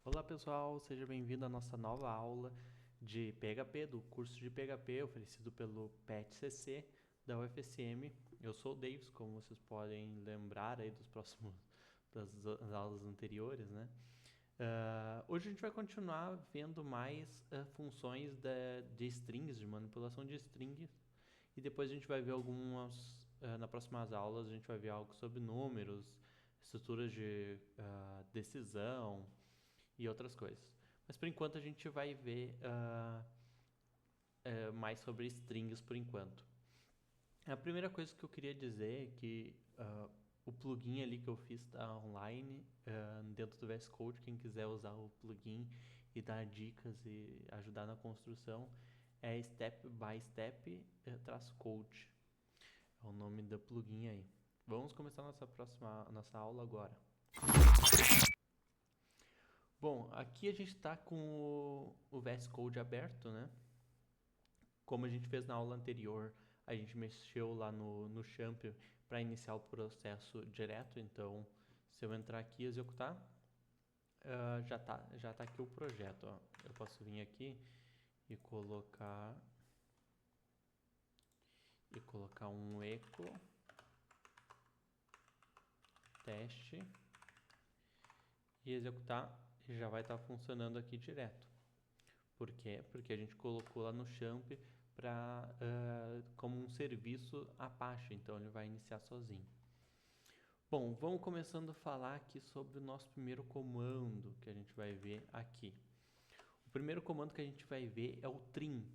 Olá pessoal, seja bem-vindo à nossa nova aula de PHP, do curso de PHP oferecido pelo PET-CC da UFSM. Eu sou o Davis, como vocês podem lembrar aí das aulas anteriores, né? Hoje a gente vai continuar vendo mais funções de strings, de manipulação de strings, e depois a gente vai ver nas próximas aulas a gente vai ver algo sobre números, estruturas de decisão, e outras coisas. Mas por enquanto a gente vai ver mais sobre strings por enquanto. A primeira coisa que eu queria dizer é que o plugin ali que eu fiz está online dentro do VS Code. Quem quiser usar o plugin e dar dicas e ajudar na construção é Step by Step -Code. É o nome do plugin aí. Vamos começar nossa aula agora. Bom, aqui a gente está com o VS Code aberto, né? Como a gente fez na aula anterior, a gente mexeu lá no champ para iniciar o processo direto. Então, se eu entrar aqui e executar, já tá aqui o projeto. Ó. Eu posso vir aqui e colocar um echo teste e executar, e já vai estar funcionando aqui direto. Por quê? Porque a gente colocou lá no champ como um serviço Apache, então ele vai iniciar sozinho. Bom, vamos começando a falar aqui sobre o nosso primeiro comando que a gente vai ver aqui. O primeiro comando que a gente vai ver é o trim.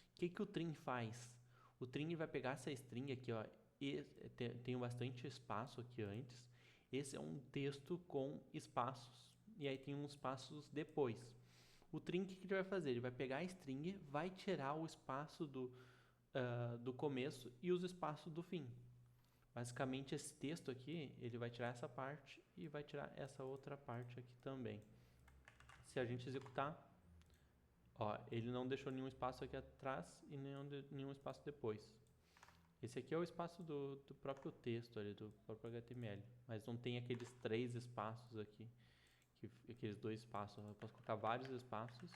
O que o trim faz? O trim vai pegar essa string aqui, ó, e tem bastante espaço aqui antes. Esse é um texto com espaços, e aí tem uns espaços depois. O trim, o que ele vai fazer? Ele vai pegar a string, vai tirar o espaço do começo e os espaços do fim. Basicamente, esse texto aqui, ele vai tirar essa parte e vai tirar essa outra parte aqui também. Se a gente executar, ó, ele não deixou nenhum espaço aqui atrás e nenhum espaço depois. Esse aqui é o espaço do próprio texto, ali, do próprio HTML. Mas não tem aqueles 3 espaços aqui, aqueles 2 espaços. Eu posso colocar vários espaços,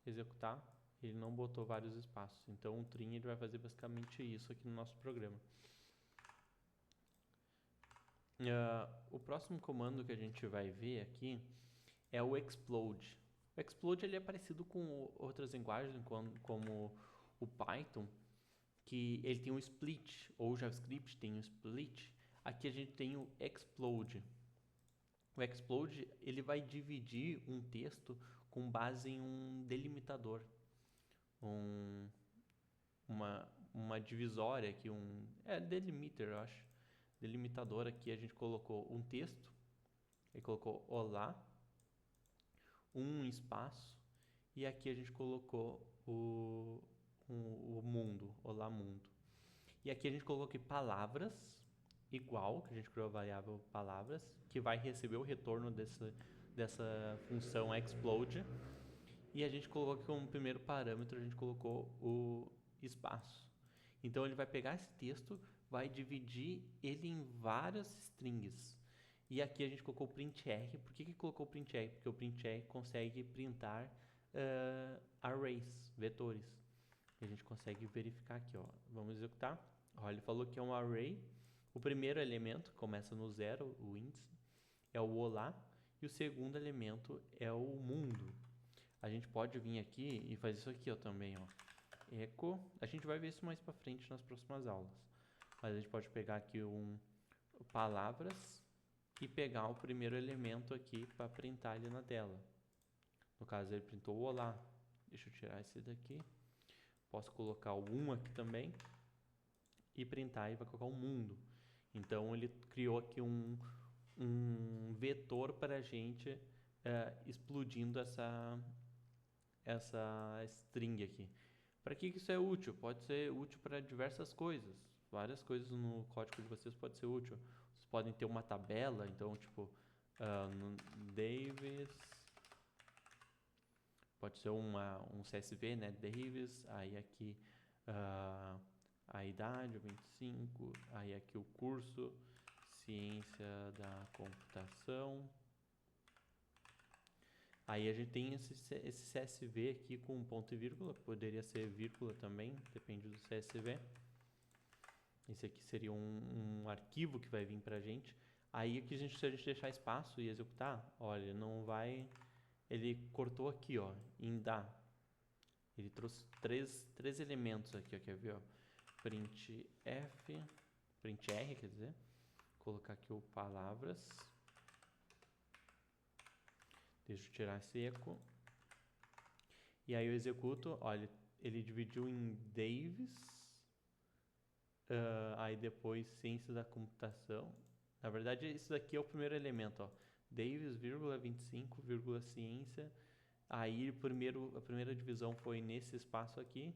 executar, ele não botou vários espaços. Então, o trim ele vai fazer basicamente isso aqui no nosso programa. O próximo comando que a gente vai ver aqui é o explode. O explode ele é parecido com outras linguagens, como o Python, que ele tem um split, ou o JavaScript tem um split. Aqui a gente tem o explode. O explode ele vai dividir um texto com base em um delimitador, uma divisória aqui, delimiter, eu acho. Delimitador aqui a gente colocou um texto, ele colocou olá, um espaço, e aqui a gente colocou o mundo, olá mundo. E aqui a gente colocou aqui palavras, igual, que a gente criou a variável palavras, que vai receber o retorno dessa função explode. E a gente colocou aqui como primeiro parâmetro, a gente colocou o espaço. Então ele vai pegar esse texto, vai dividir ele em várias strings. E aqui a gente colocou o printr. Por que colocou o printr? Porque o printr consegue printar arrays, vetores. E a gente consegue verificar aqui, ó. Vamos executar. Ó, ele falou que é um array. O primeiro elemento começa no 0, o índice, é o olá. E o segundo elemento é o mundo. A gente pode vir aqui e fazer isso aqui, ó, também, ó. Echo. A gente vai ver isso mais para frente nas próximas aulas. Mas a gente pode pegar aqui palavras e pegar o primeiro elemento aqui para printar ele na tela. No caso, ele printou o olá. Deixa eu tirar esse daqui. Posso colocar o 1 aqui também e printar e vai colocar o mundo. Então, ele criou aqui um vetor para a gente explodindo essa string aqui. Para que isso é útil? Pode ser útil para diversas coisas. Várias coisas no código de vocês pode ser útil. Vocês podem ter uma tabela, então tipo no Davis pode ser um CSV, né? Davis, aí aqui a idade, 25, aí aqui o curso, ciência da computação. Aí a gente tem esse CSV aqui com ponto e vírgula, poderia ser vírgula também, depende do CSV. Esse aqui seria um arquivo que vai vir pra gente. Aí aqui se a gente deixar espaço e executar, olha, não vai... Ele cortou aqui, ó, em dá. Ele trouxe três elementos aqui, ó, quer ver, ó? Print R, quer dizer. Vou colocar aqui o palavras. Deixa eu tirar esse eco. E aí eu executo, olha, ele dividiu em Davis, aí depois ciência da computação. Na verdade, isso daqui é o primeiro elemento, ó. Davis, 25, ciência. Aí a primeira divisão foi nesse espaço aqui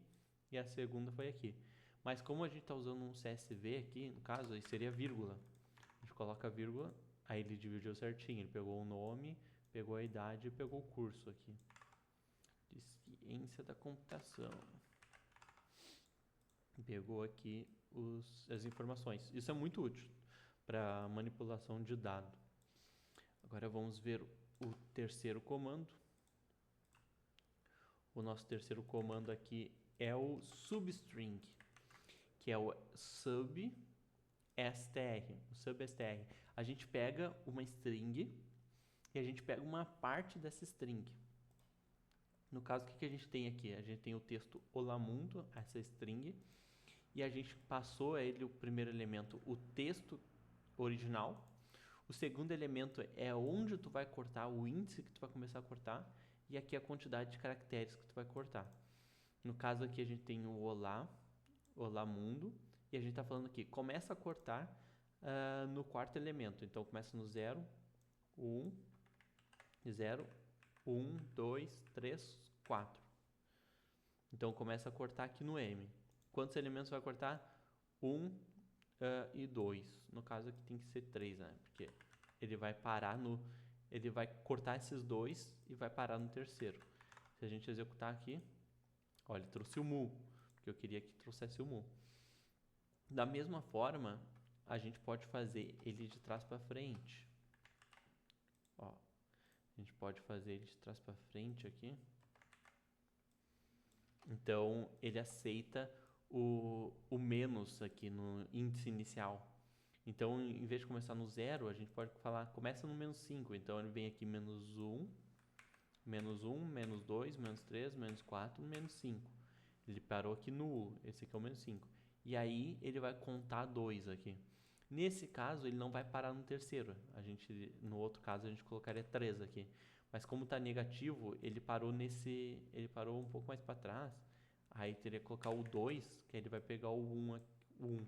e a segunda foi aqui. Mas como a gente está usando um CSV aqui, no caso, aí seria vírgula. A gente coloca a vírgula, aí ele dividiu certinho. Ele pegou o nome, pegou a idade e pegou o curso aqui. De ciência da computação. Pegou aqui as informações. Isso é muito útil para manipulação de dado. Agora vamos ver o terceiro comando. O nosso terceiro comando aqui é o substring, que é o substr. O substr. A gente pega uma string e a gente pega uma parte dessa string. No caso, o que a gente tem aqui? A gente tem o texto Olá Mundo, essa string, e a gente passou a ele o primeiro elemento, o texto original. O segundo elemento é onde tu vai cortar, o índice que tu vai começar a cortar, e aqui a quantidade de caracteres que tu vai cortar. No caso aqui a gente tem o Olá Mundo, e a gente está falando aqui, começa a cortar no quarto elemento. Então começa no 0, 1, 0, 1, 2, 3, 4. Então começa a cortar aqui no M. Quantos elementos vai cortar? 1 e 2. No caso aqui tem que ser 3, né? Porque ele vai parar no... Ele vai cortar esses dois e vai parar no terceiro. Se a gente executar aqui... Olha, ele trouxe o mu, porque eu queria que trouxesse o mu. Da mesma forma, a gente pode fazer ele de trás para frente. Ó, a gente pode fazer ele de trás para frente aqui. Então, ele aceita o menos aqui no índice inicial. Então, em vez de começar no 0, a gente pode falar, começa no menos 5. Então, ele vem aqui menos 1, menos 2, menos 3, menos 4, menos 5. Ele parou aqui no U, esse aqui é o menos 5. E aí, ele vai contar 2 aqui. Nesse caso, ele não vai parar no terceiro. No outro caso, a gente colocaria 3 aqui. Mas como está negativo, ele parou um pouco mais para trás. Aí teria que colocar o 2, que aí ele vai pegar o 1.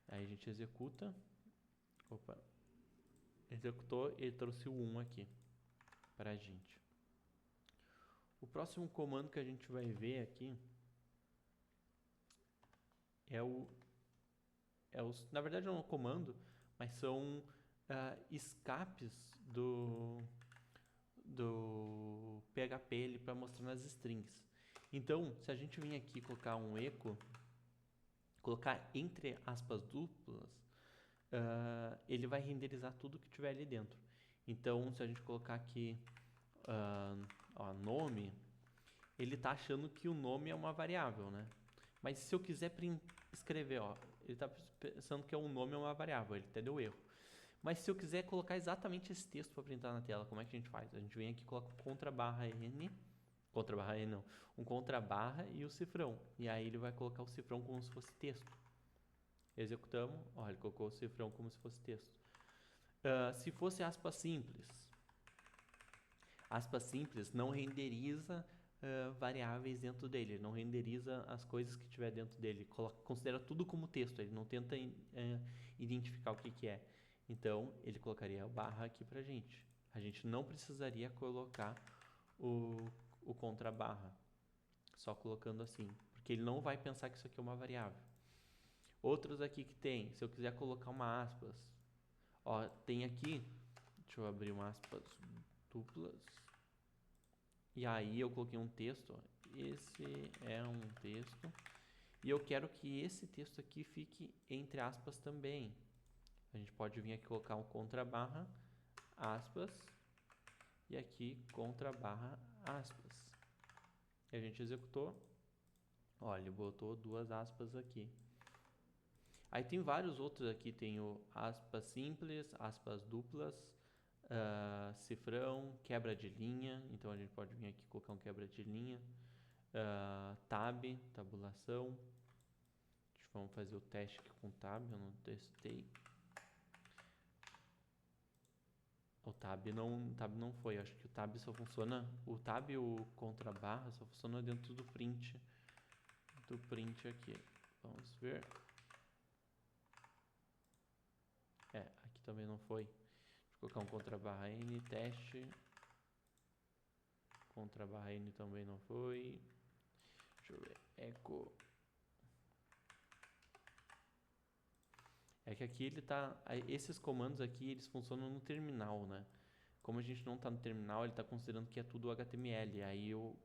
Aí a gente executa. Opa. Executou, ele trouxe o 1 aqui para a gente. O próximo comando que a gente vai ver aqui na verdade não é um comando, mas são escapes do PHP para mostrar nas strings. Então, se a gente vir aqui colocar um echo, colocar entre aspas duplas, ele vai renderizar tudo que tiver ali dentro. Então, se a gente colocar aqui nome, ele está achando que o nome é uma variável, né? Mas se eu quiser escrever, ele está pensando que o nome é uma variável, ele até deu erro. Mas se eu quiser colocar exatamente esse texto para printar na tela, como é que a gente faz? A gente vem aqui e coloca um contrabarra e o cifrão. E aí ele vai colocar o cifrão como se fosse texto. Executamos, ele colocou o cifrão como se fosse texto. Se fosse aspas simples não renderiza variáveis dentro dele, não renderiza as coisas que tiver dentro dele, considera tudo como texto, ele não tenta identificar o que é. Então, ele colocaria o barra aqui pra gente. A gente não precisaria colocar o contrabarra, só colocando assim, porque ele não vai pensar que isso aqui é uma variável. Outros aqui que tem, se eu quiser colocar uma aspas, tem aqui, deixa eu abrir uma aspas duplas, e aí eu coloquei um texto, esse é um texto, e eu quero que esse texto aqui fique entre aspas também. A gente pode vir aqui colocar um contrabarra, aspas, e aqui contra barra aspas. E a gente executou. Olha, ele botou 2 aspas aqui. Aí tem vários outros aqui, tem o aspas simples, aspas duplas, cifrão, quebra de linha. Então a gente pode vir aqui e colocar um quebra de linha. Tab, tabulação. Vamos fazer o teste aqui com tab, eu não testei. O tab não foi, acho que o tab só funciona, o tab e o contra barra só funciona dentro do print aqui. Vamos ver. Aqui também não foi. Deixa eu colocar um contra barra n, teste. Contra barra n também não foi. Deixa eu ver, echo. É que aqui ele tá, esses comandos aqui, eles funcionam no terminal, né? Como a gente não está no terminal, ele está considerando que é tudo HTML. Aí o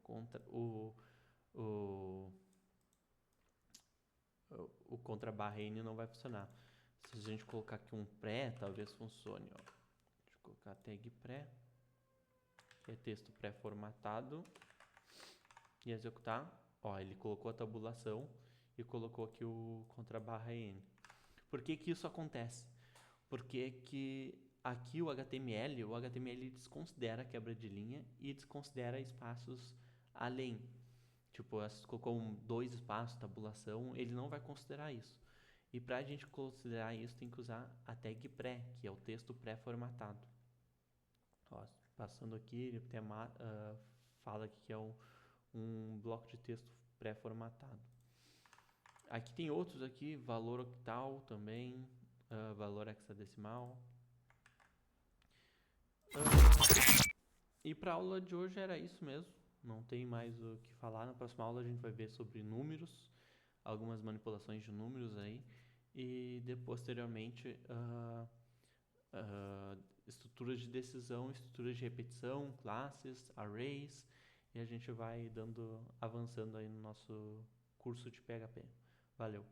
contra barra n não vai funcionar. Se a gente colocar aqui um pré, talvez funcione. Ó. Deixa eu colocar tag pré, que é texto pré-formatado, e executar. Ó, ele colocou a tabulação e colocou aqui o contra barra n. Por que que isso acontece? Porque que aqui o HTML desconsidera quebra de linha e desconsidera espaços além. Tipo, se colocou 2 espaços, tabulação, ele não vai considerar isso. E para a gente considerar isso, tem que usar a tag pré, que é o texto pré-formatado. Passando aqui, ele até fala aqui que é um bloco de texto pré-formatado. Aqui tem outros aqui, valor octal também, valor hexadecimal. E para a aula de hoje era isso mesmo. Não tem mais o que falar. Na próxima aula a gente vai ver sobre números, algumas manipulações de números aí. E posteriormente estruturas de decisão, estruturas de repetição, classes, arrays. E a gente vai avançando aí no nosso curso de PHP. Valeu!